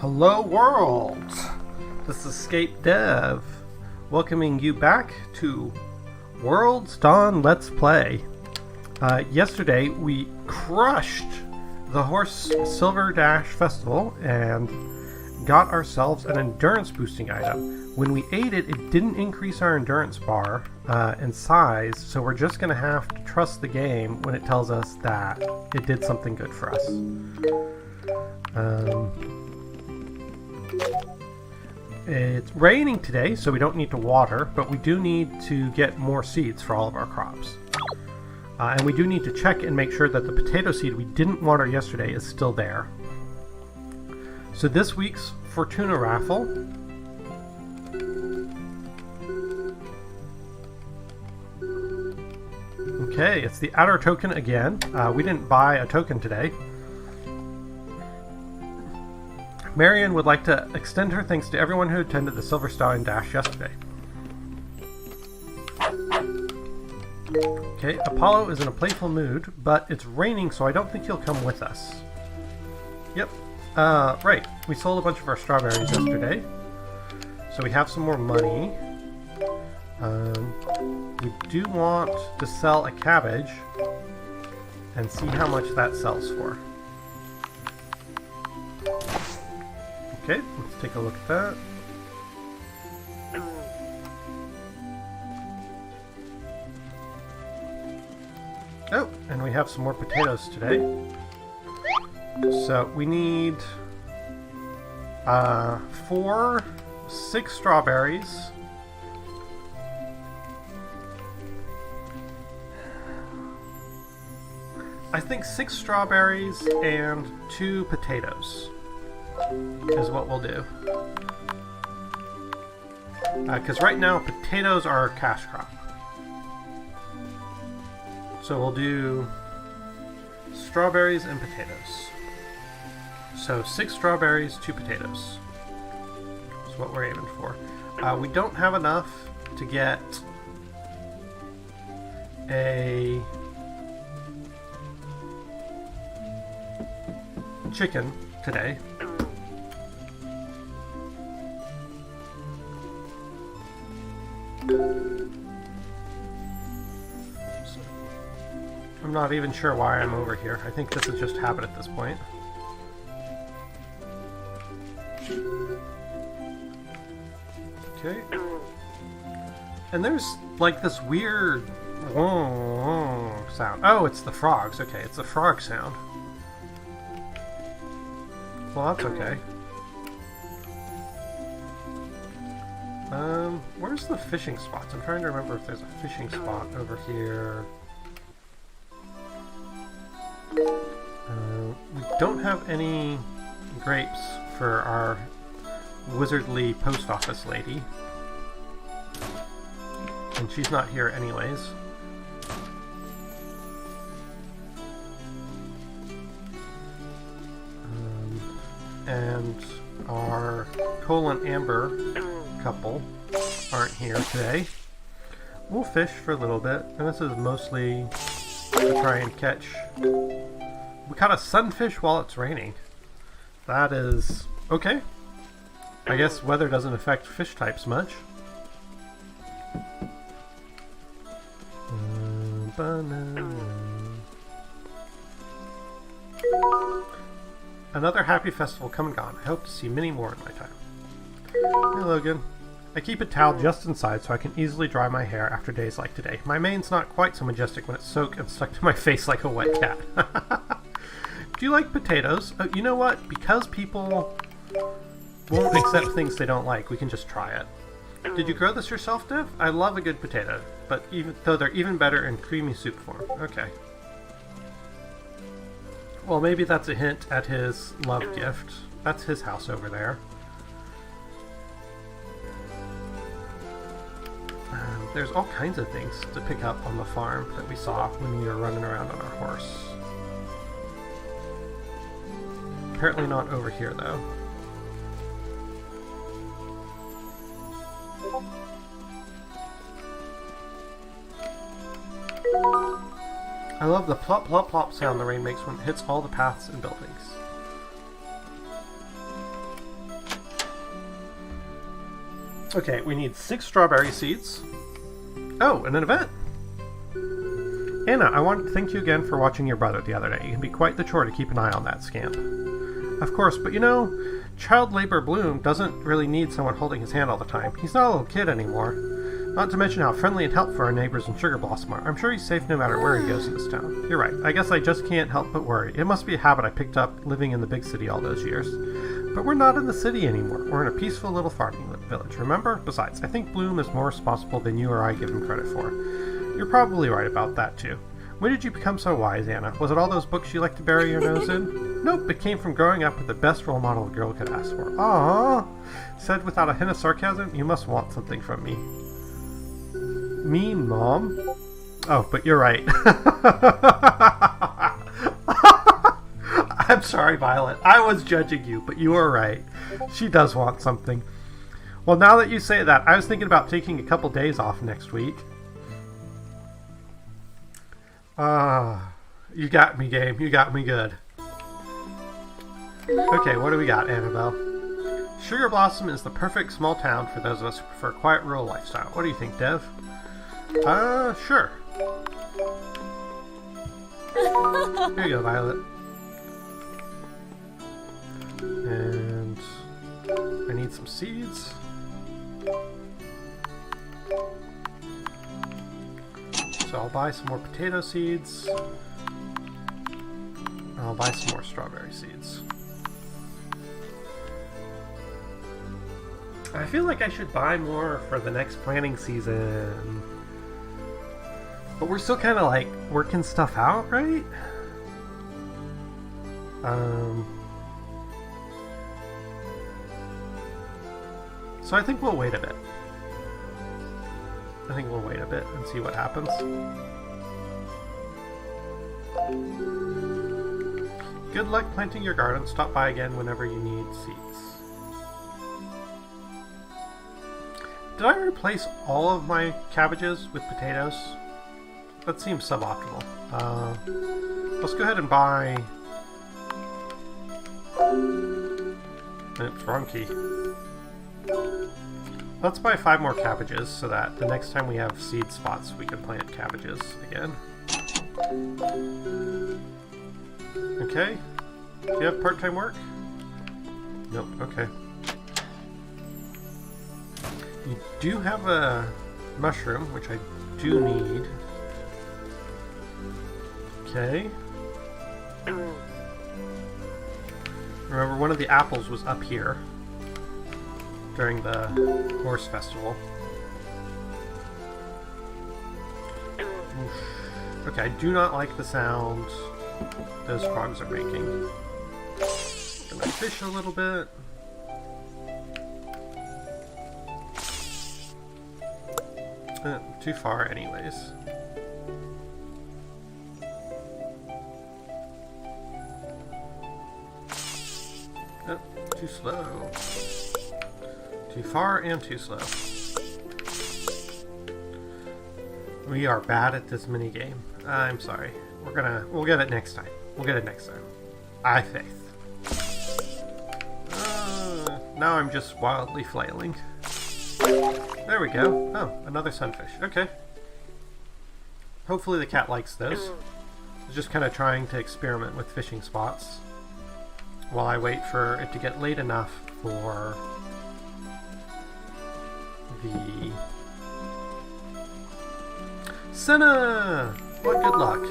Hello world! This is Escape Dev, welcoming you back to World's Dawn Let's Play. Yesterday we crushed the Horse Silver Dash Festival and got ourselves an endurance boosting item. When we ate it, it didn't increase our endurance bar in size, so we're just going to have to trust the game when it tells us that it did something good for us. It's raining today, so we don't need to water, but we do need to get more seeds for all of our crops. And we do need to check and make sure that the potato seed we didn't water yesterday is still there. So this week's Fortuna raffle okay, it's the outer token again. We didn't buy a token today. Marion would like to extend her thanks to everyone who attended the Silver Stallion Dash yesterday. Okay, Apollo is in a playful mood, but it's raining, so I don't think he'll come with us. Yep. Right. We sold a bunch of our strawberries yesterday, so we have some more money. We do want to sell a cabbage and see how much that sells for. Okay, let's take a look at that. Oh, and we have some more potatoes today. So we need 6 strawberries. I think 6 strawberries and 2 potatoes is what we'll do. Because right now potatoes are our cash crop. So we'll do strawberries and potatoes. So 6 strawberries, 2 potatoes. That's what we're aiming for. We don't have enough to get a chicken today. I'm not even sure why I'm over here. I think this is just habit at this point. Okay. And there's like this weird sound. Oh, it's the frogs. Okay, it's the frog sound. Well, that's okay. Where's the fishing spots? I'm trying to remember if there's a fishing spot over here. We don't have any grapes for our wizardly post office lady. And she's not here anyways. And our Cole and Amber couple aren't here today. We'll fish for a little bit, and this is mostly to try and catch. We caught a sunfish while it's raining. That is okay. I guess weather doesn't affect fish types much. Another happy festival come and gone. I hope to see many more in my time. Hey Logan. I keep a towel just inside so I can easily dry my hair after days like today. My mane's not quite so majestic when it's soaked and stuck to my face like a wet cat. Do you like potatoes? Oh, you know what? Because people won't accept things they don't like, we can just try it. Did you grow this yourself, Dev? I love a good potato, but though they're even better in creamy soup form. Okay. Well, maybe that's a hint at his love gift. That's his house over there. There's all kinds of things to pick up on the farm that we saw when we were running around on our horse. Apparently not over here, though. I love the plop plop plop sound the rain makes when it hits all the paths and buildings. Okay, we need 6 strawberry seeds. Oh, and an event! Anna, I wanted to thank you again for watching your brother the other day. It can be quite the chore to keep an eye on that scamp. Of course, but you know, child labor Bloom doesn't really need someone holding his hand all the time. He's not a little kid anymore. Not to mention how friendly and helpful our neighbors in Sugar Blossom are. I'm sure he's safe no matter where he goes in this town. You're right. I guess I just can't help but worry. It must be a habit I picked up living in the big city all those years. But we're not in the city anymore. We're in a peaceful little farming village, remember? Besides, I think Bloom is more responsible than you or I give him credit for. You're probably right about that, too. When did you become so wise, Anna? Was it all those books you like to bury your nose in? Nope, it came from growing up with the best role model a girl could ask for. Aww! Said without a hint of sarcasm, you must want something from me. Me, Mom? Oh, but you're right. I'm sorry, Violet. I was judging you, but you were right. She does want something. Well, now that you say that, I was thinking about taking a couple days off next week. You got me, game. You got me good. Okay, what do we got, Annabelle? Sugar Blossom is the perfect small town for those of us who prefer a quiet rural lifestyle. What do you think, Dev? Sure. Here you go, Violet. And I need some seeds. So I'll buy some more potato seeds. And I'll buy some more strawberry seeds. I feel like I should buy more for the next planting season. But we're still kind of like working stuff out, right? So I think we'll wait a bit. I think we'll wait a bit and see what happens. Good luck planting your garden. Stop by again whenever you need seeds. Did I replace all of my cabbages with potatoes? That seems suboptimal. Let's go ahead and buy... Oops, wrong key. Let's buy 5 more cabbages so that the next time we have seed spots we can plant cabbages again. Okay. Do you have part-time work? Nope, okay. You do have a mushroom, which I do need. Okay. Remember, one of the apples was up here during the horse festival. Oof. Okay, I do not like the sound those frogs are making. Gonna fish a little bit. Too far anyways. Too slow. Too far and too slow. We are bad at this mini game. I'm sorry. We'll get it next time. We'll get it next time. I have faith. Now I'm just wildly flailing. There we go. Oh, another sunfish. Okay. Hopefully the cat likes those. Just kind of trying to experiment with fishing spots while I wait for it to get late enough for the... Senna! What good luck.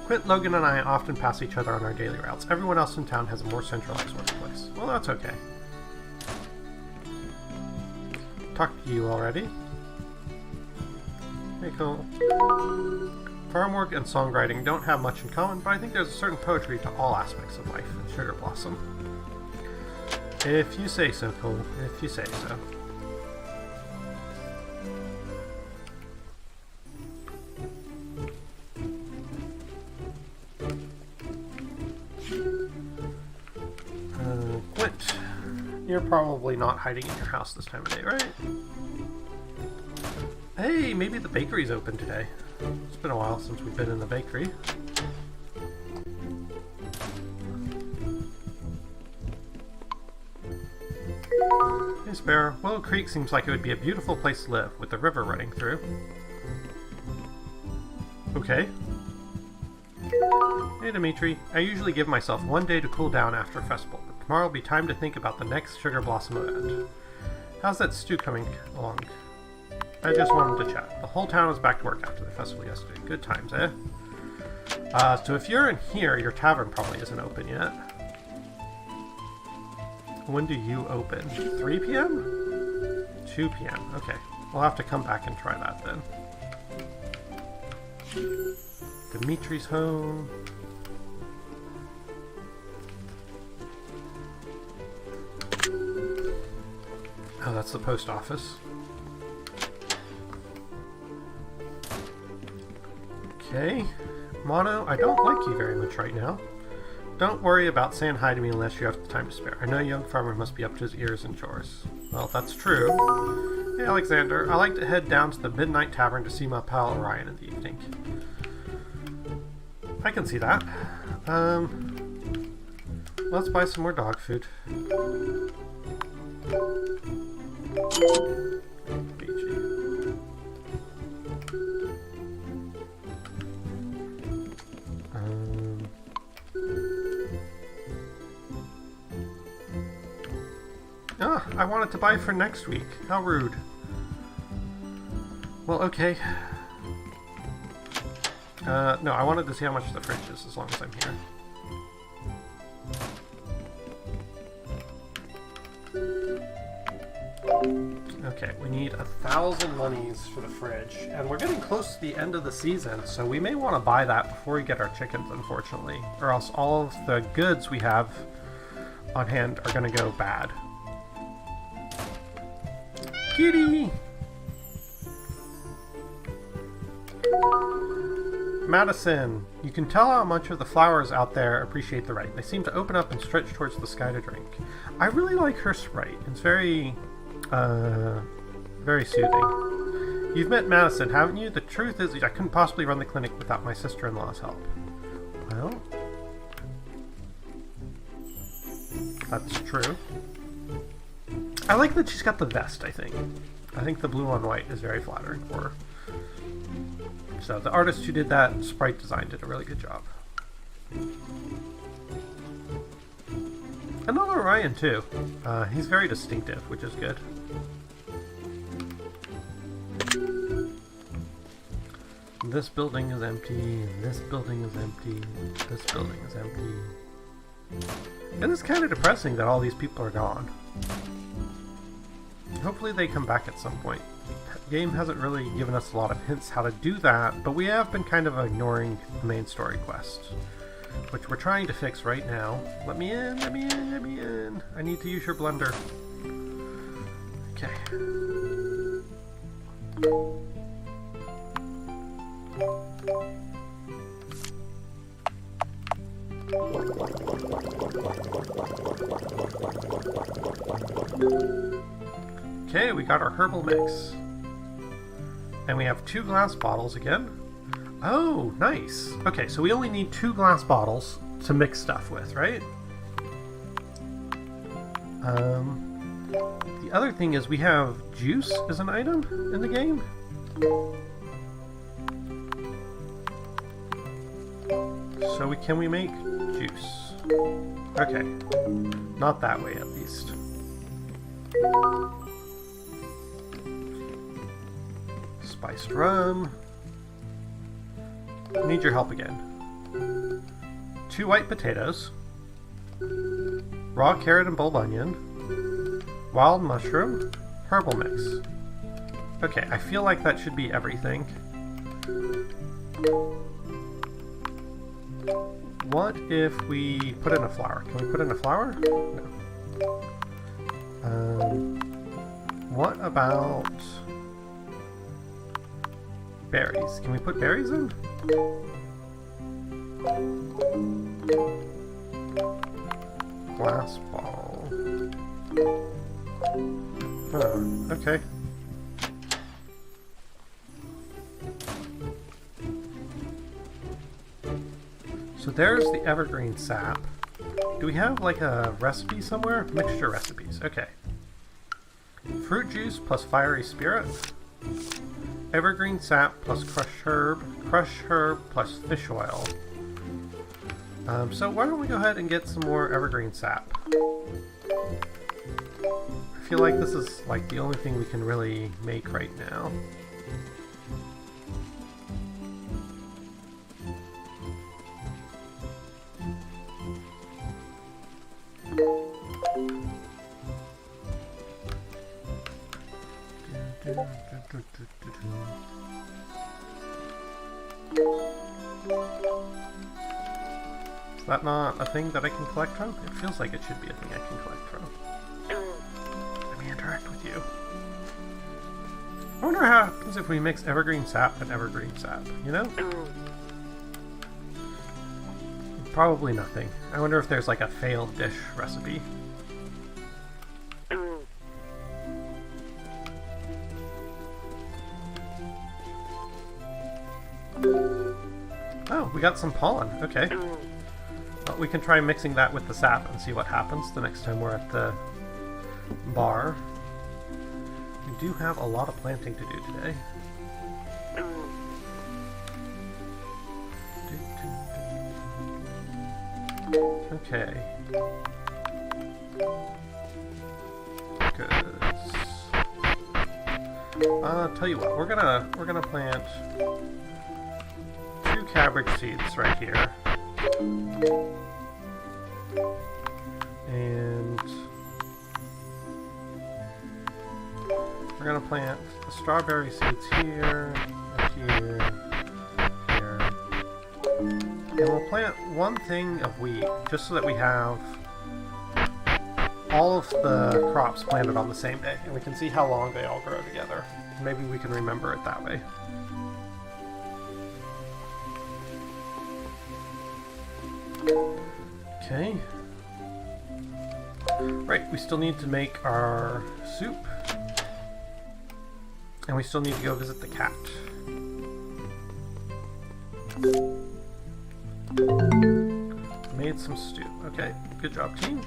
Quint, Logan, and I often pass each other on our daily routes. Everyone else in town has a more centralized workplace. Well, that's okay. Talked to you already. Hey, cool. Farm work and songwriting don't have much in common, but I think there's a certain poetry to all aspects of life in Sugar Blossom. If you say so, Cole. If you say so. Quint, you're probably not hiding in your house this time of day, right? Hey, maybe the bakery's open today. It's been a while since we've been in the bakery. Hey, to spare. Willow Creek seems like it would be a beautiful place to live, with the river running through. Okay. Hey Dimitri, I usually give myself 1 day to cool down after a festival, but tomorrow will be time to think about the next Sugar Blossom event. How's that stew coming along? I just wanted to chat. The whole town was back to work after the festival yesterday. Good times, eh? So if you're in here, your tavern probably isn't open yet. When do you open? 3 p.m.? 2 p.m. Okay. We'll have to come back and try that then. Dimitri's home. Oh, that's the post office. Okay. Mono, I don't like you very much right now. Don't worry about saying hi to me unless you have the time to spare. I know a young farmer must be up to his ears in chores. Well, that's true. Hey, Alexander, I like to head down to the Midnight Tavern to see my pal Orion in the evening. I can see that. Let's buy some more dog food. I wanted to buy for next week. How rude. Well, okay. No, I wanted to see how much the fridge is as long as I'm here. Okay, we need 1,000 monies for the fridge, and we're getting close to the end of the season, so we may want to buy that before we get our chickens, unfortunately, or else all of the goods we have on hand are going to go bad. Kitty! Madison, you can tell how much of the flowers out there appreciate the right. They seem to open up and stretch towards the sky to drink. I really like her sprite. It's very soothing. You've met Madison, haven't you? The truth is I couldn't possibly run the clinic without my sister-in-law's help. Well, that's true. I like that she's got the vest, I think. I think the blue on white is very flattering for her. So the artist who did that sprite design did a really good job. And on Orion too. He's very distinctive, which is good. This building is empty, this building is empty, this building is empty. And it's kind of depressing that all these people are gone. Hopefully they come back at some point. The game hasn't really given us a lot of hints how to do that, but we have been kind of ignoring the main story quest, which we're trying to fix right now. Let me in, let me in, let me in. I need to use your blender. Okay. Okay, we got our herbal mix. And we have 2 glass bottles again. Oh, nice. Okay, so we only need 2 glass bottles to mix stuff with, right? The other thing is we have juice as an item in the game. So can we make juice? Okay. Not that way, at least. Spiced rum. Need your help again. 2 white potatoes. Raw carrot and bulb onion. Wild mushroom. Herbal mix. Okay, I feel like that should be everything. What if we put in a flower? Can we put in a flower? No. What about berries? Can we put berries in? Glass ball. Oh, okay. So there's the evergreen sap. Do we have like a recipe somewhere? Mixture recipes. Okay. Fruit juice plus fiery spirit. Evergreen sap plus crush herb plus fish oil. So why don't we go ahead and get some more evergreen sap? I feel like this is like the only thing we can really make right now. Is that not a thing that I can collect from? It feels like it should be a thing I can collect from. Let me interact with you. I wonder how it happens if we mix evergreen sap and evergreen sap, you know? Probably nothing. I wonder if there's like a failed dish recipe. Oh, we got some pollen. Okay. Well, we can try mixing that with the sap and see what happens the next time we're at the bar. We do have a lot of planting to do today. Okay. Good. Tell you what, we're gonna plant 2 cabbage seeds right here. And we're gonna plant the strawberry seeds here, here, here. And we'll plant 1 thing of wheat, just so that we have all of the crops planted on the same day, and we can see how long they all grow together. Maybe we can remember it that way. Okay. Right, we still need to make our soup. And we still need to go visit the cat. Made some stew. Okay, good job, team.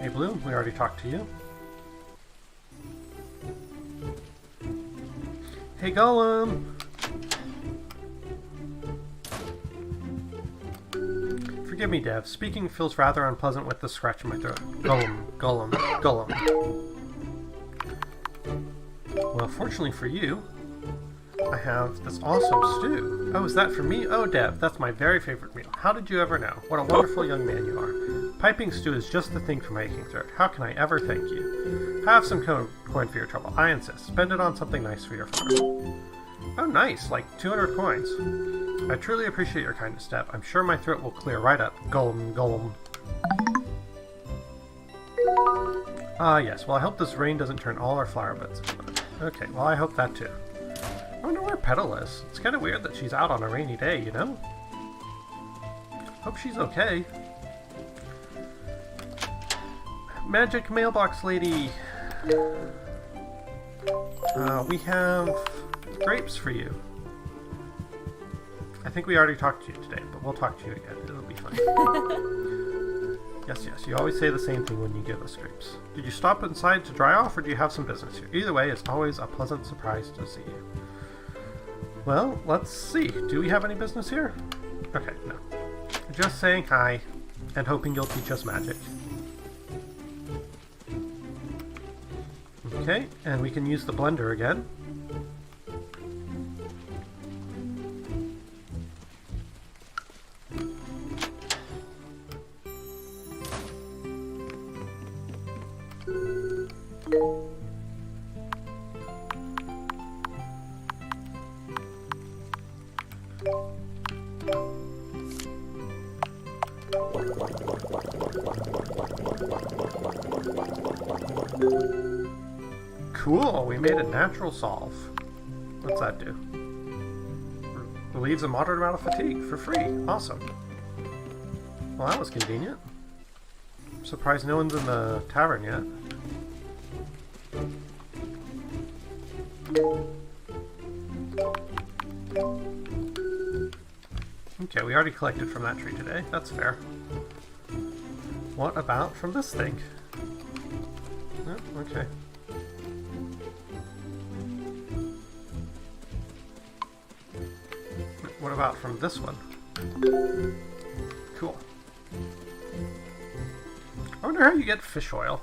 Hey, Blue, we already talked to you. Hey, Golem! Forgive me, Dev. Speaking feels rather unpleasant with the scratch in my throat. Golem. Well, fortunately for you, I have this awesome stew. Oh, is that for me? Oh, Dev, that's my very favorite meal. How did you ever know? What a wonderful young man you are. Piping stew is just the thing for my aching throat. How can I ever thank you? Have some coin for your trouble. I insist. Spend it on something nice for your farm. Oh, nice. Like 200 coins. I truly appreciate your kindness, Dev. I'm sure my throat will clear right up. Golem. Yes. Well, I hope this rain doesn't turn all our flower beds into mud. Okay, well, I hope that too. I wonder where Petal is. It's kind of weird that she's out on a rainy day, you know? Hope she's okay. Magic mailbox lady! We have grapes for you. I think we already talked to you today, but we'll talk to you again. It'll be fun. Yes, you always say the same thing when you give us grapes. Did you stop inside to dry off, or do you have some business here? Either way, it's always a pleasant surprise to see you. Well, let's see. Do we have any business here? Okay, no. Just saying hi, and hoping you'll teach us magic. Okay, and we can use the blender again. Cool, we made a natural solve. What's that do? Relieves a moderate amount of fatigue for free. Awesome. Well, that was convenient. I'm surprised no one's in the tavern yet. we already collected from that tree today. That's fair. What about from this thing? Oh, okay. What about from this one? Cool. I wonder how you get fish oil.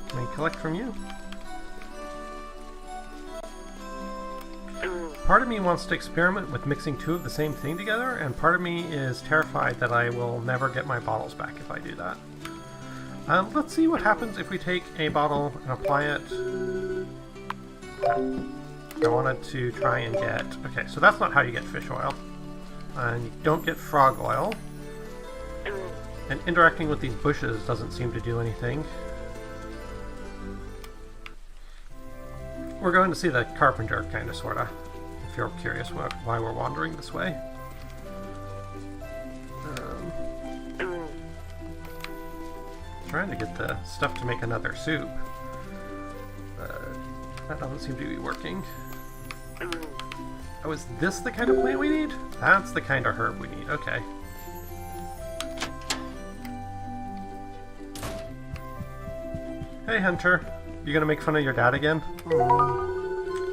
Can we collect from you? Part of me wants to experiment with mixing two of the same thing together, and part of me is terrified that I will never get my bottles back if I do that. Let's see what happens if we take a bottle and apply it. I wanted to try and get... Okay, so that's not how you get fish oil. And you don't get frog oil. And interacting with these bushes doesn't seem to do anything. We're going to see the carpenter, kind of, sort of, if you're curious why we're wandering this way. Trying to get the stuff to make another soup. That doesn't seem to be working. Oh, is this the kind of plant we need? That's the kind of herb we need, okay. Hey, Hunter. You gonna make fun of your dad again?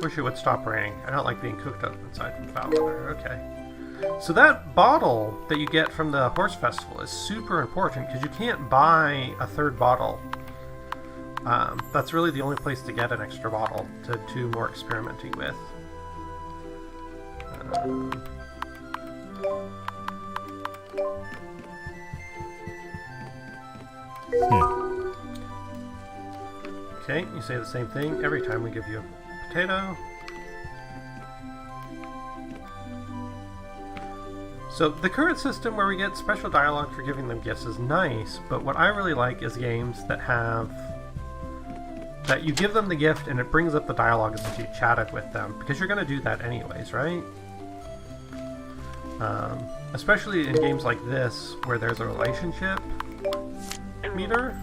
Wish it would stop raining. I don't like being cooked up inside from foul weather. Okay. So that bottle that you get from the horse festival is super important because you can't buy a third bottle. That's really the only place to get an extra bottle to do more experimenting with. Okay, you say the same thing every time we give you a potato. So the current system where we get special dialogue for giving them gifts is nice, but what I really like is games that have... that you give them the gift and it brings up the dialogue as if you chatted with them, because you're going to do that anyways, right? Especially in games like this, where there's a relationship meter.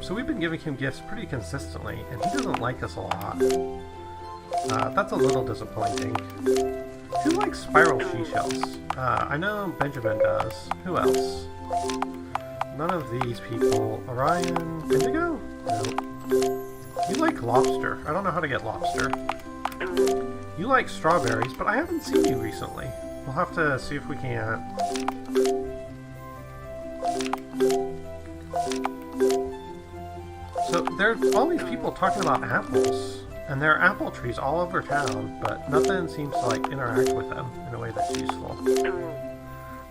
So we've been giving him gifts pretty consistently, and he doesn't like us a lot. That's a little disappointing. Who likes spiral seashells? I know Benjamin does. Who else? None of these people. Orion? Indigo? No. You like lobster. I don't know how to get lobster. You like strawberries, but I haven't seen you recently. We'll have to see if we can. So there's all these people talking about apples. And there are apple trees all over town, but nothing seems to like interact with them in a way that's useful.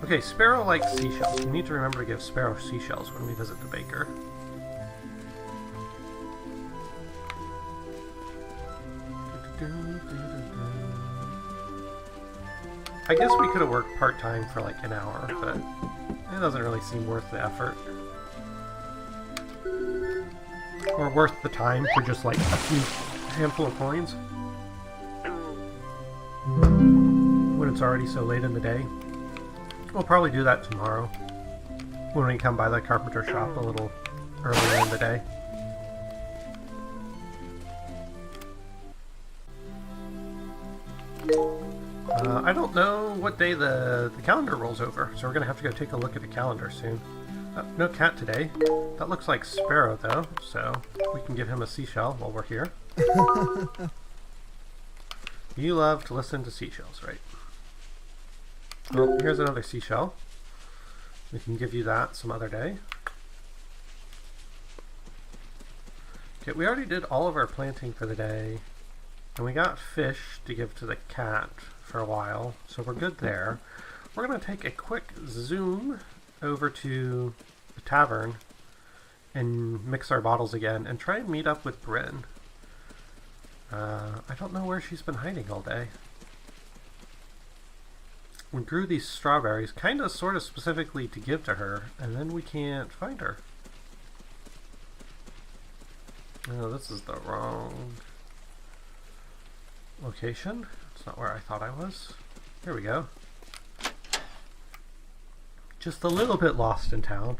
Okay, Sparrow likes seashells. We need to remember to give Sparrow seashells when we visit the baker. I guess we could have worked part-time for like an hour, but it doesn't really seem worth the effort. Or worth the time for just like a handful of coins. When it's already so late in the day. We'll probably do that tomorrow. When we come by the carpenter shop a little earlier in the day. I don't know what day the calendar rolls over, so we're going to have to go take a look at the calendar soon. No cat today. That looks like Sparrow, though, so we can give him a seashell while we're here. You love to listen to seashells, right? Well, here's another seashell. We can give you that some other day. Okay, we already did all of our planting for the day, and we got fish to give to the cat for a while, so we're good there. We're going to take a quick zoom over to the tavern and mix our bottles again and try and meet up with Bryn. I don't know where she's been hiding all day. We grew these strawberries kind of sort of specifically to give to her, and then we can't find her. Oh, this is the wrong location. It's not where I thought I was. Here we go. Just a little bit lost in town.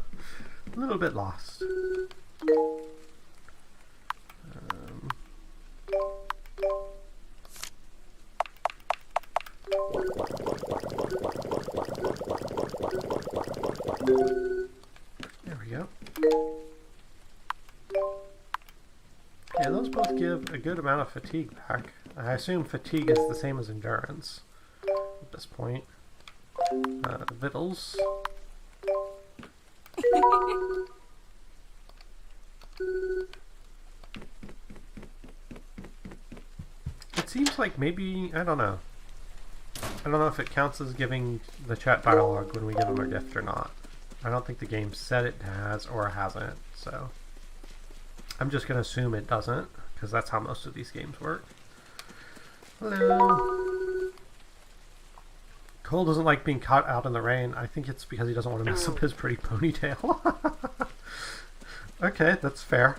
A little bit lost. does give a good amount of fatigue back. I assume fatigue is the same as endurance at this point. Victuals. It seems like maybe, I don't know. I don't know if it counts as giving the chat dialogue when we give them a gift or not. I don't think the game said it has or hasn't, so I'm just going to assume it doesn't, because that's how most of these games work. Hello. Cole doesn't like being caught out in the rain. I think it's because he doesn't want to mess up his pretty ponytail. Okay, that's fair.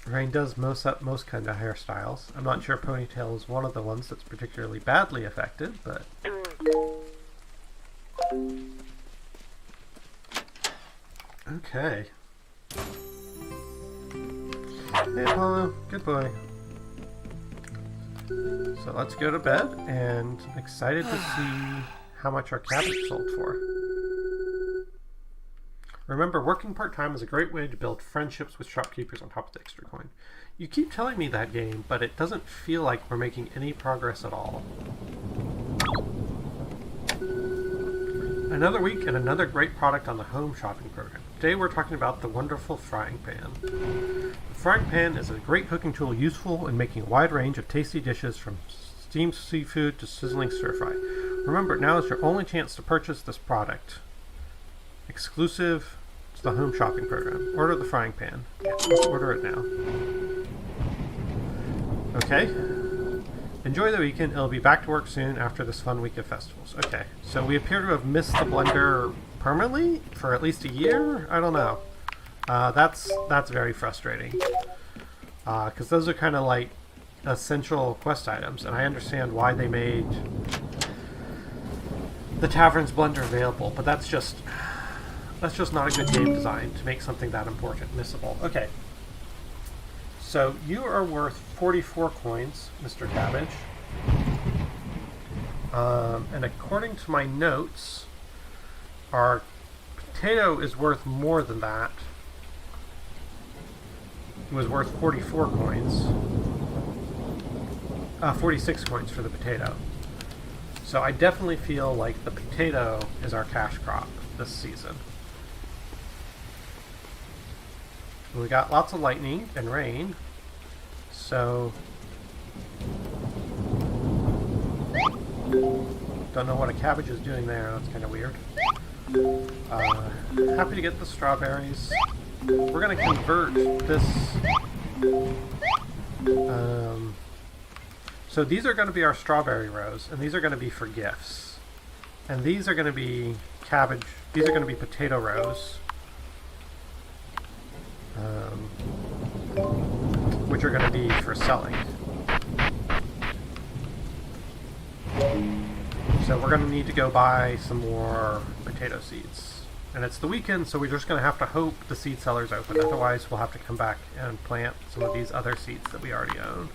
Rain does most kind of hairstyles. I'm not sure ponytail is one of the ones that's particularly badly affected, but... Okay. Hey Apollo, good boy. So let's go to bed, and excited to see how much our cabbage sold for. Remember, working part-time is a great way to build friendships with shopkeepers on top of the extra coin. You keep telling me that game, but it doesn't feel like we're making any progress at all. Another week and another great product on the home shopping program. Today we're talking about the wonderful frying pan. The frying pan is a great cooking tool useful in making a wide range of tasty dishes from steamed seafood to sizzling stir-fry. Remember, now is your only chance to purchase this product. Exclusive to the home shopping program. Order the frying pan. Yeah, let's order it now. Okay. Enjoy the weekend. It'll be back to work soon after this fun week of festivals. Okay, so we appear to have missed the blender permanently for at least a year? I don't know. That's very frustrating. Because those are kind of like essential quest items, and I understand why they made the Tavern's blender available, but that's just not a good game design to make something that important missable. Okay. So you are worth 44 coins, Mr. Cabbage. And according to my notes, our potato is worth more than that. It was worth 44 coins. 46 coins for the potato. So I definitely feel like the potato is our cash crop this season. We got lots of lightning and rain, so don't know what a cabbage is doing there. That's kind of weird. Happy to get the strawberries. We're going to convert this. So these are going to be our strawberry rows, and these are going to be for gifts. And these are going to be cabbage. These are going to be potato rows. Which are going to be for selling. So we're going to need to go buy some more potato seeds. And it's the weekend, so we're just going to have to hope the seed seller's open. Otherwise, we'll have to come back and plant some of these other seeds that we already own.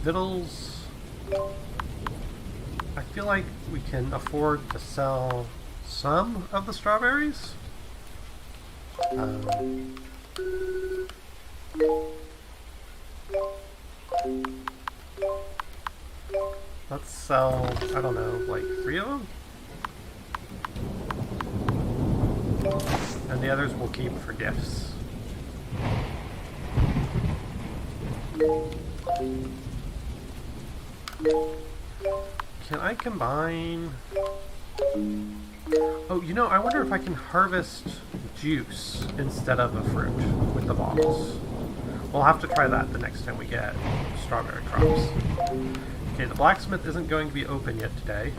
Victuals. I feel like we can afford to sell some of the strawberries. Let's sell, I don't know, like 3 of them? And the others we'll keep for gifts. Can I combine... Oh, you know, I wonder if I can harvest juice instead of a fruit with the bottles. We'll have to try that the next time we get strawberry crops. Okay, the blacksmith isn't going to be open yet today.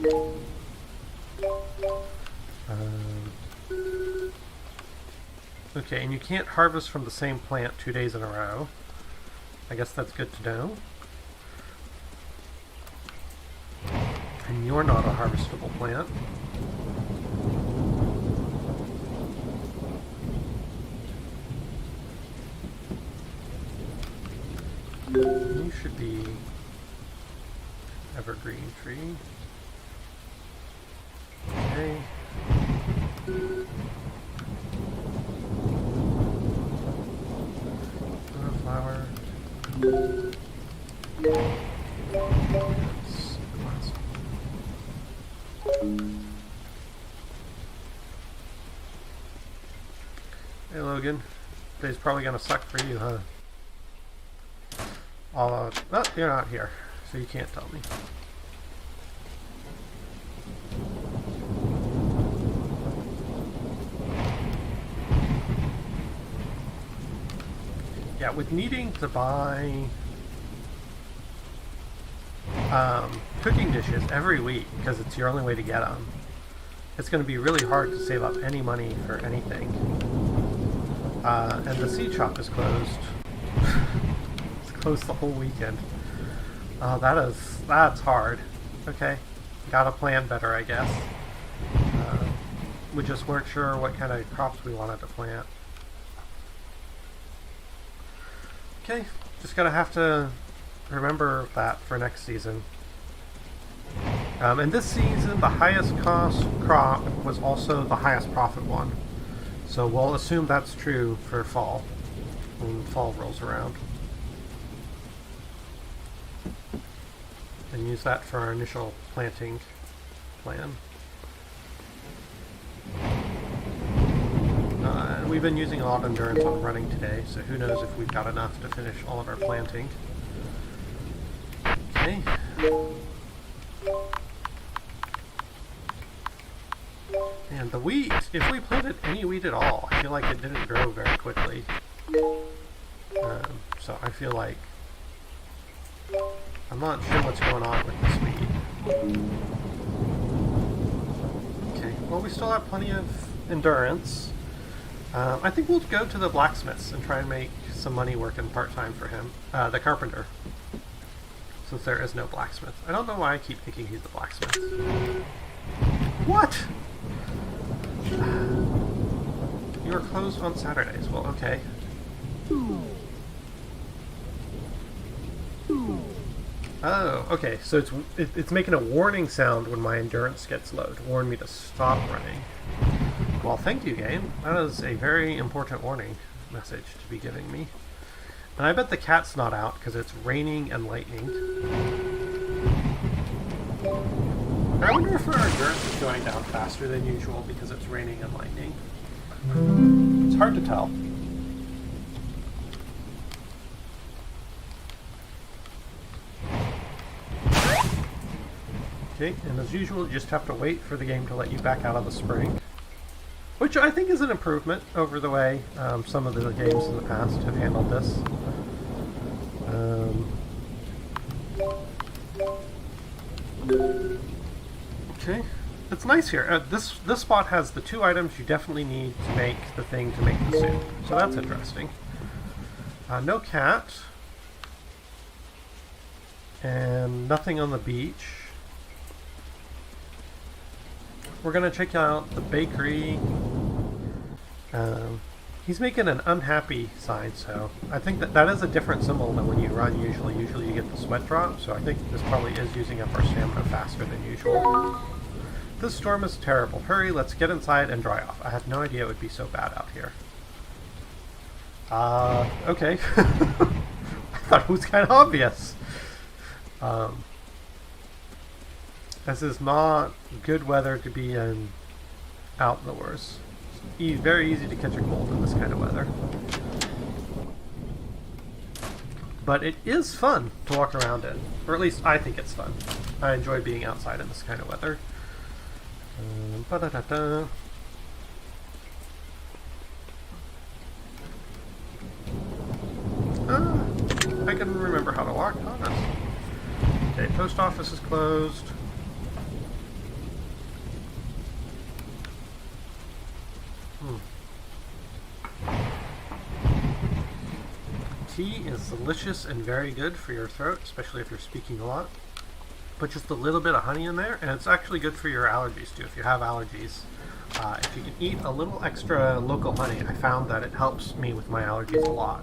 Okay, and you can't harvest from the same plant 2 days in a row. I guess that's good to know. And you're not a harvestable plant. You should be... evergreen tree. Okay. Flower. Hey Logan, today's probably gonna suck for you, huh? Oh, you're not here, so you can't tell me. Yeah, with needing to buy cooking dishes every week because it's your only way to get them, it's going to be really hard to save up any money for anything. And the seed shop is closed. It's closed the whole weekend. That's hard. Okay, gotta plan better, I guess. We just weren't sure what kind of crops we wanted to plant. Okay, just gonna have to remember that for next season. And this season, the highest cost crop was also the highest profit one. So we'll assume that's true for fall, when fall rolls around. And use that for our initial planting plan. We've been using a lot of endurance on running today, so who knows if we've got enough to finish all of our planting. Okay. And the wheat, if we planted any wheat at all, I feel like it didn't grow very quickly. So I feel like I'm not sure what's going on with this wheat. Okay, well we still have plenty of endurance. I think we'll go to the blacksmiths and try and make some money working part-time for him. The carpenter. Since there is no blacksmith. I don't know why I keep thinking he's the blacksmith. What? You are closed on Saturdays. Well, okay. Oh, okay. So it's making a warning sound when my endurance gets low to warn me to stop running. Well, thank you, game. That is a very important warning message to be giving me. And I bet the cat's not out because it's raining and lightning. I wonder if our endurance is going down faster than usual because it's raining and lightning. It's hard to tell. Okay, and as usual, you just have to wait for the game to let you back out of the spring. Which I think is an improvement over the way some of the games in the past have handled this. Okay, it's nice here. This spot has the two items you definitely need to make the thing to make the soup, so that's interesting. No cat, and nothing on the beach. We're gonna check out the bakery. He's making an unhappy sign, so I think that is a different symbol than when you run usually. Usually you get the sweat drop, so I think this probably is using up our stamina faster than usual. This storm is terrible. Hurry, let's get inside and dry off. I had no idea it would be so bad out here. Okay. I thought it was kind of obvious. This is not good weather to be outdoors. Very easy to catch a cold in this kind of weather. But it is fun to walk around in. Or at least I think it's fun. I enjoy being outside in this kind of weather. I can remember how to walk. Oh, nice. Okay, post office is closed. Tea is delicious and very good for your throat, especially if you're speaking a lot. Put just a little bit of honey in there, and it's actually good for your allergies too, if you have allergies. If you can eat a little extra local honey, I found that it helps me with my allergies a lot.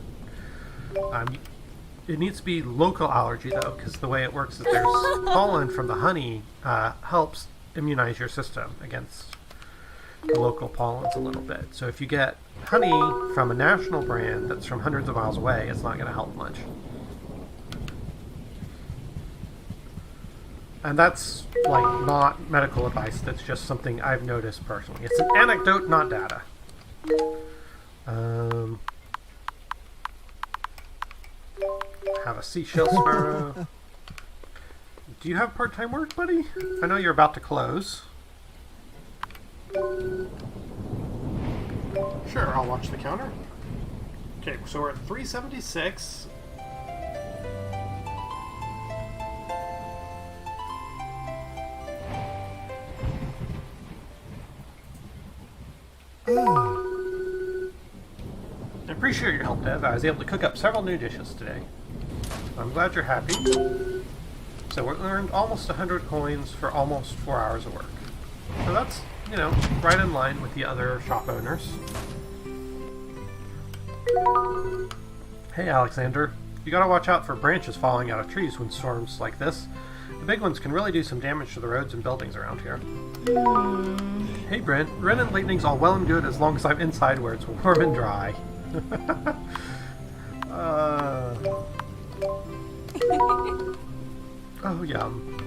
It needs to be local allergy, though, because the way it works is there's pollen from the honey helps immunize your system against the local pollens a little bit. So if you get honey from a national brand that's from hundreds of miles away, it's not going to help much. And that's, like, not medical advice. That's just something I've noticed personally. It's an anecdote, not data. Have a seashell sparrow. Do you have part-time work, buddy? I know you're about to close. Sure, I'll watch the counter. Okay, so we're at 376. I appreciate your help, Dev. I was able to cook up several new dishes today. I'm glad you're happy. So we earned almost 100 coins for almost 4 hours of work. So that's, you know, right in line with the other shop owners. Hey, Alexander. You gotta watch out for branches falling out of trees when storms like this. The big ones can really do some damage to the roads and buildings around here. Hey, Brent. Ren and lightning's all well and good as long as I'm inside where it's warm and dry. Oh, yum.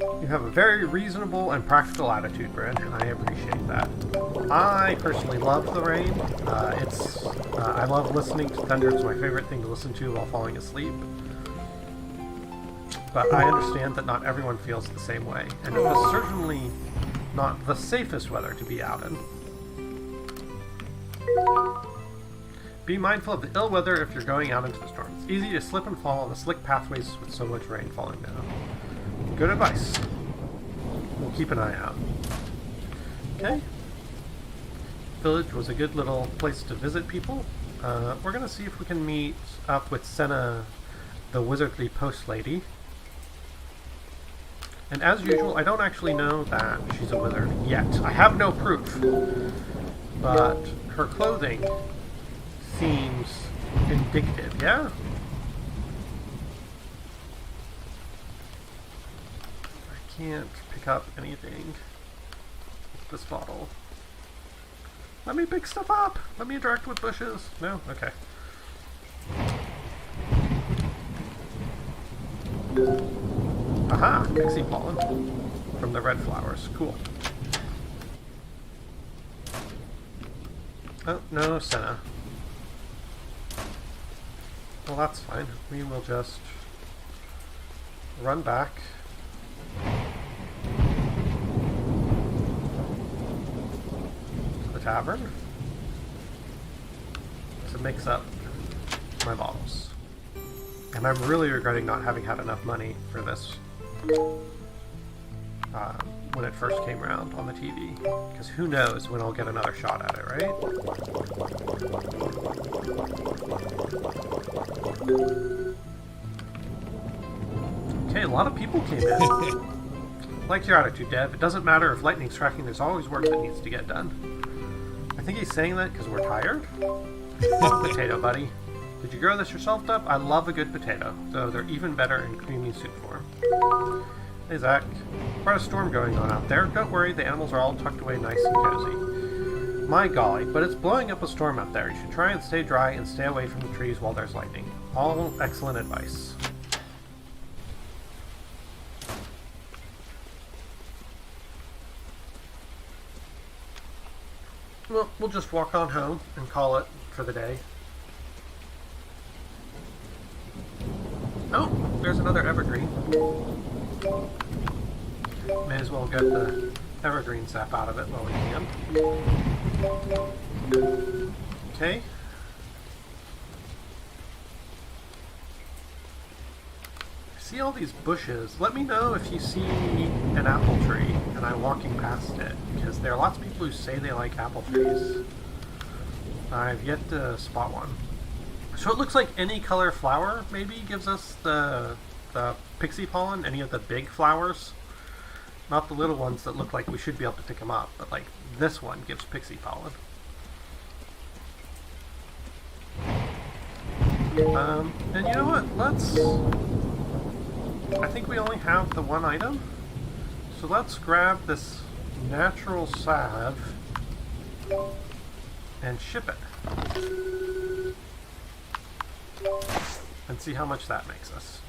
You have a very reasonable and practical attitude, Brent, and I appreciate that. I personally love the rain. I love listening to thunder. It's my favorite thing to listen to while falling asleep. But I understand that not everyone feels the same way, and it was certainly not the safest weather to be out in. Be mindful of the ill weather if you're going out into the storm. It's easy to slip and fall on the slick pathways with so much rain falling down. Good advice. We'll keep an eye out. Okay. Village was a good little place to visit people. We're going to see if we can meet up with Senna, the wizardly post lady. And as usual, I don't actually know that she's a wizard yet. I have no proof. But her clothing seems indicative, yeah? I can't pick up anything with this bottle. Let me pick stuff up! Let me interact with bushes! No? Okay. Aha! Pixie pollen from the red flowers. Cool. Oh, no, Senna. Well, that's fine. We will just run back. To the tavern to mix up my bottles. And I'm really regretting not having had enough money for this when it first came around on the TV. Because who knows when I'll get another shot at it, right? Okay, a lot of people came in. Like your attitude, Dev. It doesn't matter if lightning's striking, there's always work that needs to get done. I think he's saying that because we're tired. Potato, buddy. Did you grow this yourself, Dev? I love a good potato, though they're even better in creamy soup form. Hey, Zach. Quite a storm going on out there. Don't worry, the animals are all tucked away nice and cozy. My golly, but it's blowing up a storm out there. You should try and stay dry and stay away from the trees while there's lightning. All excellent advice. Well, we'll just walk on home and call it for the day. Oh, there's another evergreen. May as well get the evergreen sap out of it while we can. Okay. I see all these bushes. Let me know if you see an apple tree and I'm walking past it, because there are lots of people who say they like apple trees. I've yet to spot one. So it looks like any color flower maybe gives us the pixie pollen, any of the big flowers. Not the little ones that look like we should be able to pick them up, but like this one gives pixie pollen. And you know what? I think we only have the one item. So let's grab this natural salve and ship it. And see how much that makes us.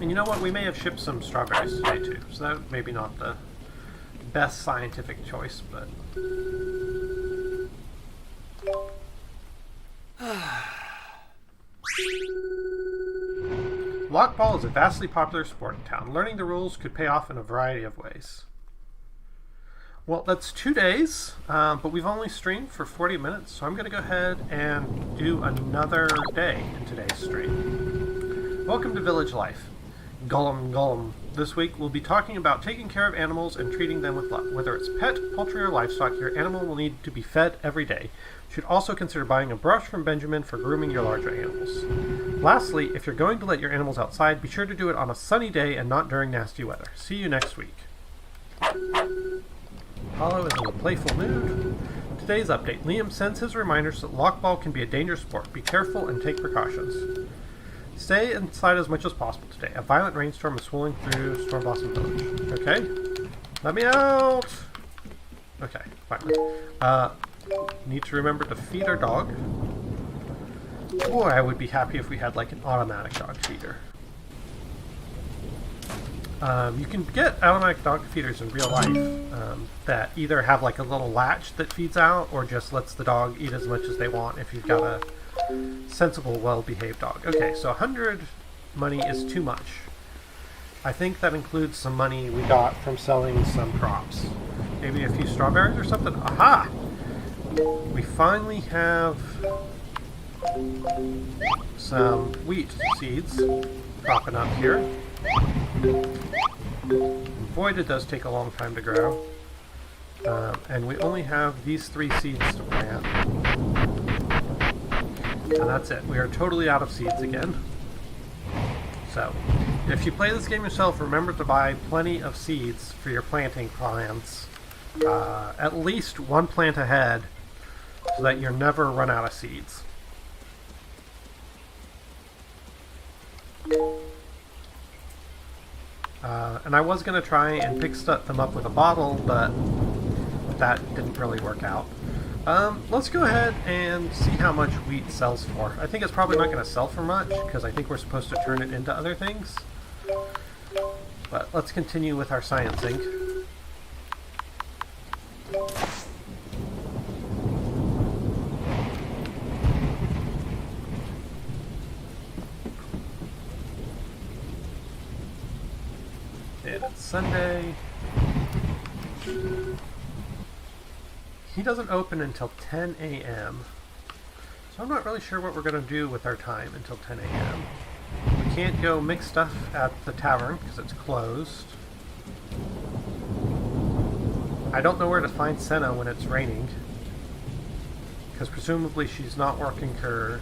And you know what? We may have shipped some strawberries today too. So that maybe not the best scientific choice, but... Lockball is a vastly popular sport in town. Learning the rules could pay off in a variety of ways. Well, that's 2 days, but we've only streamed for 40 minutes, so I'm going to go ahead and do another day in today's stream. Welcome to Village Life. Gollum Gollum. This week we'll be talking about taking care of animals and treating them with love. Whether it's pet, poultry, or livestock, your animal will need to be fed every day. You should also consider buying a brush from Benjamin for grooming your larger animals. Lastly, if you're going to let your animals outside, be sure to do it on a sunny day and not during nasty weather. See you next week. Hollow is in a playful mood. Today's update. Liam sends his reminders that lockball can be a dangerous sport. Be careful and take precautions. Stay inside as much as possible today. A violent rainstorm is swirling through Storm Blossom Village. Okay. Let me out! Okay, finally. Need to remember to feed our dog. Boy, I would be happy if we had like an automatic dog feeder. You can get automatic dog feeders in real life that either have like a little latch that feeds out or just lets the dog eat as much as they want if you've got a sensible, well-behaved dog. Okay, so 100 money is too much. I think that includes some money we got from selling some crops. Maybe a few strawberries or something. Aha! We finally have some wheat seeds cropping up here. Boy, it does take a long time to grow. And we only have these 3 seeds to plant. And that's it. We are totally out of seeds again. So, if you play this game yourself, remember to buy plenty of seeds for your planting plans. At least 1 plant ahead, so that you never run out of seeds. And I was going to try and pick them up with a bottle, but that didn't really work out. Let's go ahead and see how much wheat sells for. I think it's probably not going to sell for much, because I think we're supposed to turn it into other things. But let's continue with our sciencing. And it's Sunday. He doesn't open until 10 a.m. So I'm not really sure what we're going to do with our time until 10 a.m. We can't go mix stuff at the tavern because it's closed. I don't know where to find Senna when it's raining, because presumably she's not working her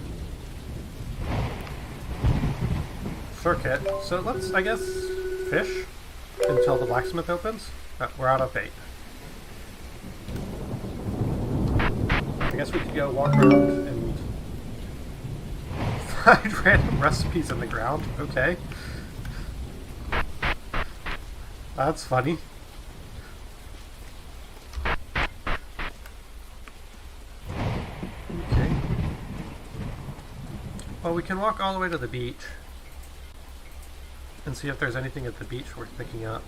circuit. So let's, I guess, fish until the blacksmith opens. We're out of bait. I guess we could go walk around and find random recipes in the ground. Okay. That's funny. Okay. Well, we can walk all the way to the beach and see if there's anything at the beach worth picking up.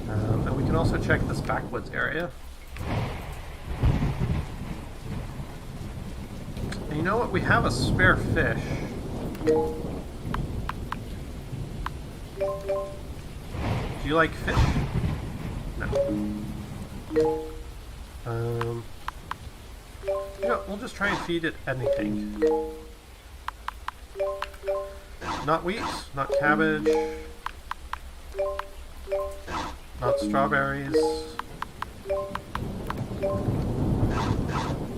And we can also check this backwoods area. And you know what? We have a spare fish. Do you like fish? No. You know, we'll just try and feed it anything. Not wheat, not cabbage, not strawberries,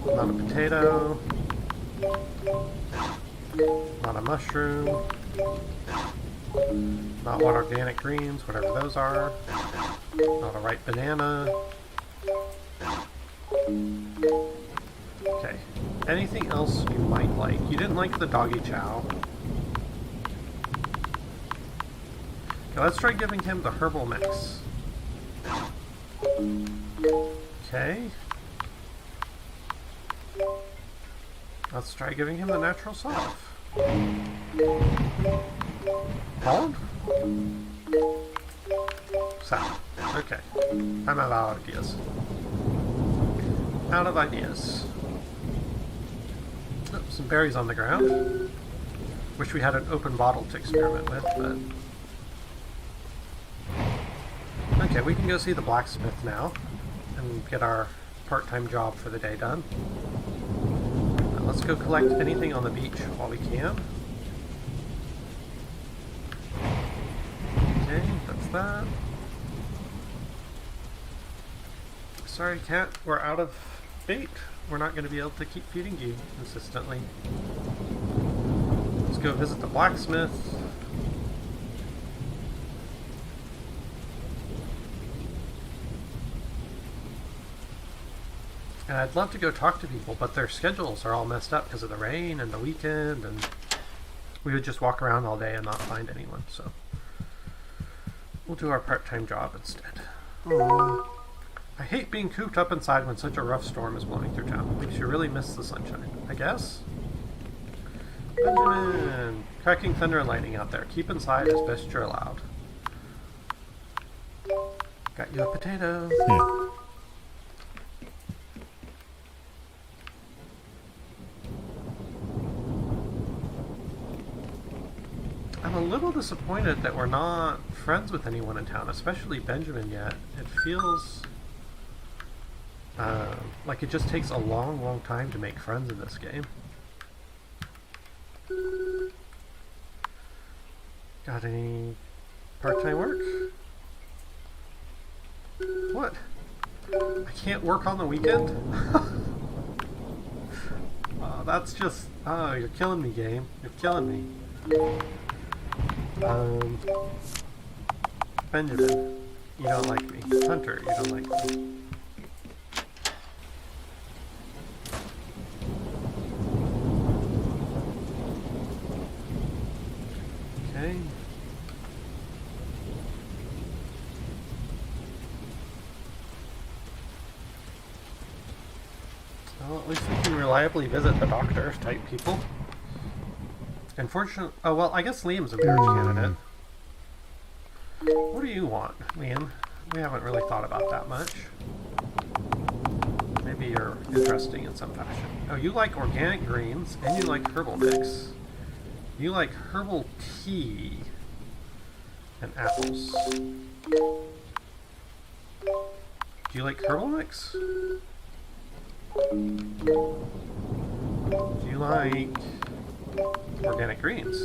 not a potato, not a mushroom, not what organic greens, whatever those are, not a ripe banana. Okay, anything else you might like. You didn't like the doggy chow. Okay, let's try giving him the herbal mix. Okay. Let's try giving him the natural salve. Hold? Salve. Okay. I'm out of ideas. Out of ideas. Oh, some berries on the ground. Wish we had an open bottle to experiment with, but... Okay, we can go see the blacksmith now and get our part-time job for the day done. Now let's go collect anything on the beach while we can. Okay, that's that. Sorry, cat, we're out of bait. We're not going to be able to keep feeding you consistently. Let's go visit the blacksmith. And I'd love to go talk to people, but their schedules are all messed up because of the rain and the weekend, and we would just walk around all day and not find anyone, so we'll do our part-time job instead. Aww. I hate being cooped up inside when such a rough storm is blowing through town. Makes you really miss the sunshine, I guess. Benjamin! Cracking thunder and lightning out there. Keep inside as best you're allowed. Got you a potato. I'm a little disappointed that we're not friends with anyone in town, especially Benjamin yet. It feels like it just takes a long, long time to make friends in this game. Got any part-time work? What? I can't work on the weekend? That's just... Oh, you're killing me, game. You're killing me. Benjamin, you don't like me. Hunter, you don't like me. Okay. Well, at least we can reliably visit the doctor type people. Unfortunately, oh well, I guess Liam's a marriage candidate. What do you want, Liam? We haven't really thought about that much. Maybe you're interesting in some fashion. Oh, you like organic greens, and you like herbal mix. You like herbal tea and apples. Do you like herbal mix? Do you like organic greens?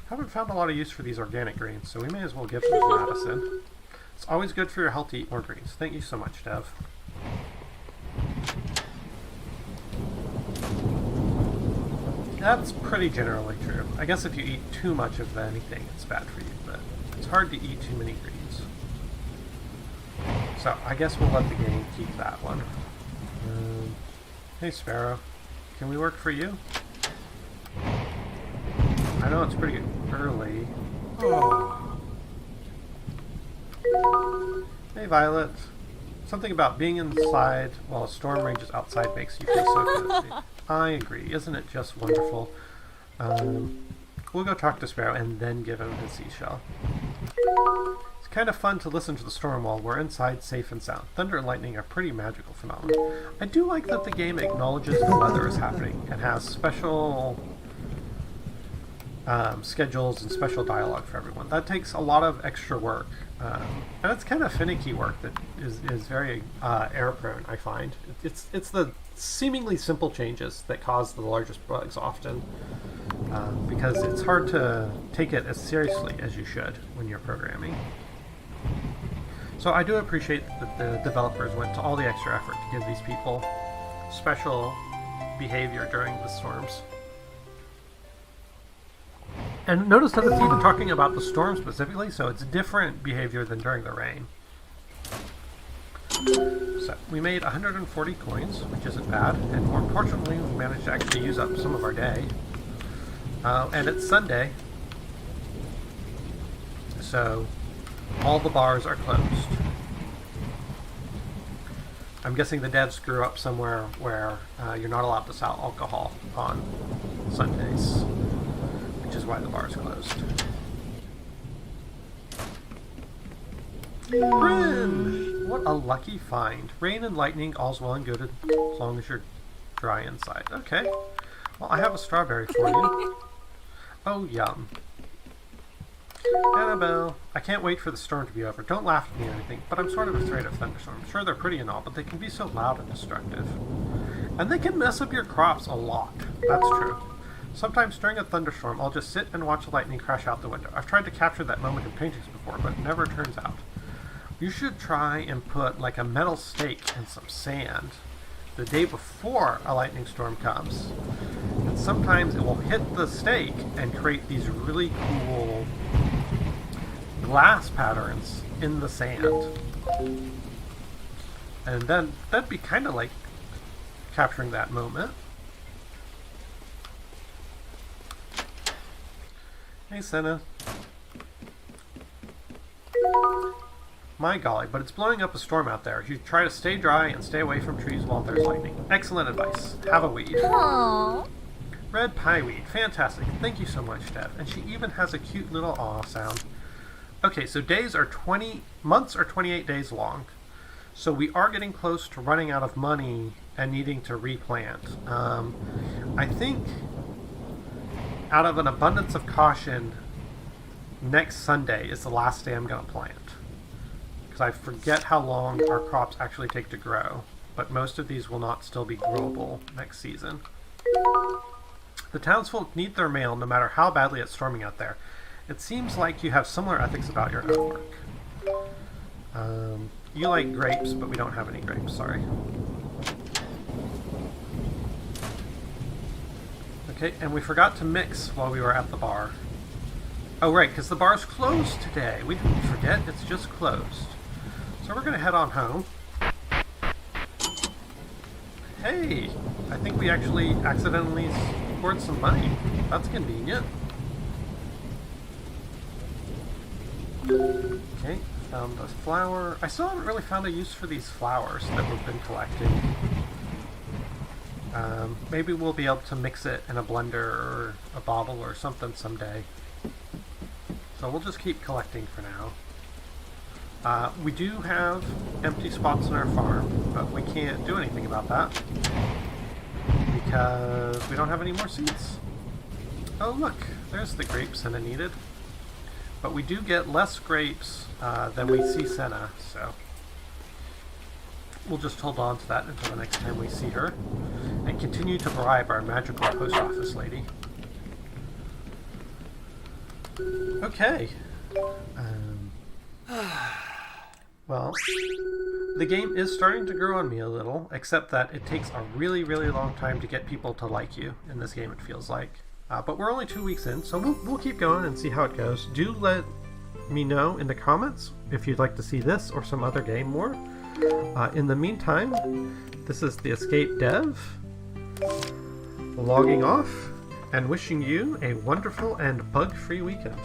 Haven't found a lot of use for these organic greens, so we may as well give them to Madison. It's always good for your health to eat more greens. Thank you so much, Dev. That's pretty generally true. I guess if you eat too much of anything, it's bad for you, but it's hard to eat too many greens. So I guess we'll let the game keep that one. Hey Sparrow, can we work for you? I know it's pretty early. Oh. Hey Violet. Something about being inside while a storm rages outside makes you feel so cozy. I agree. Isn't it just wonderful? We'll go talk to Sparrow and then give him his seashell. It's kind of fun to listen to the storm while we're inside safe and sound. Thunder and lightning are pretty magical phenomena. I do like that the game acknowledges the weather is happening and has special schedules and special dialogue for everyone. That takes a lot of extra work. And it's kind of finicky work that is very error prone, I find. It's the seemingly simple changes that cause the largest bugs often, because it's hard to take it as seriously as you should when you're programming. So I do appreciate that the developers went to all the extra effort to give these people special behavior during the storms. And notice that it's even talking about the storm specifically, so it's different behavior than during the rain. So we made 140 coins, which isn't bad, and more importantly, we managed to actually use up some of our day. And it's Sunday, so all the bars are closed. I'm guessing the devs screw up somewhere where you're not allowed to sell alcohol on Sundays, which is why the bar is closed. Bryn! What a lucky find. Rain and lightning, all's well and good as long as you're dry inside. Okay. Well, I have a strawberry for you. Oh, yum. Annabelle, I can't wait for the storm to be over. Don't laugh at me or anything, but I'm sort of afraid of thunderstorms. Sure, they're pretty and all, but they can be so loud and destructive. And they can mess up your crops a lot. That's true. Sometimes during a thunderstorm, I'll just sit and watch the lightning crash out the window. I've tried to capture that moment in paintings before, but it never turns out. You should try and put like a metal stake and some sand the day before a lightning storm comes. And sometimes it will hit the stake and create these really cool glass patterns in the sand. And then that'd be kind of like capturing that moment. Hey, Senna. My golly, but it's blowing up a storm out there. You try to stay dry and stay away from trees while there's lightning. Excellent advice. Have a weed. Aww. Red pie weed. Fantastic. Thank you so much, Dev. And she even has a cute little aw sound. Okay, so months are 28 days long. So we are getting close to running out of money and needing to replant. I think out of an abundance of caution, next Sunday is the last day I'm going to plant. Because I forget how long our crops actually take to grow. But most of these will not still be growable next season. The townsfolk need their mail no matter how badly it's storming out there. It seems like you have similar ethics about your own work. You like grapes, but we don't have any grapes, sorry. Okay, and we forgot to mix while we were at the bar. Oh, right, because the bar's closed today. We didn't forget, it's just closed. So we're going to head on home. Hey, I think we actually accidentally scored some money. That's convenient. Okay, found a flower. I still haven't really found a use for these flowers that we've been collecting. Maybe we'll be able to mix it in a blender or a bottle or something someday. So we'll just keep collecting for now. We do have empty spots in our farm, but we can't do anything about that because we don't have any more seeds. Oh look, there's the grapes Senna needed. But we do get less grapes than we see Senna, so we'll just hold on to that until the next time we see her and continue to bribe our magical post office lady. Okay. Well, the game is starting to grow on me a little, except that it takes a really, really long time to get people to like you in this game, it feels like. But we're only 2 weeks in, so we'll keep going and see how it goes. Do let me know in the comments if you'd like to see this or some other game more. In the meantime, this is the Escape Dev, logging off and wishing you a wonderful and bug-free weekend.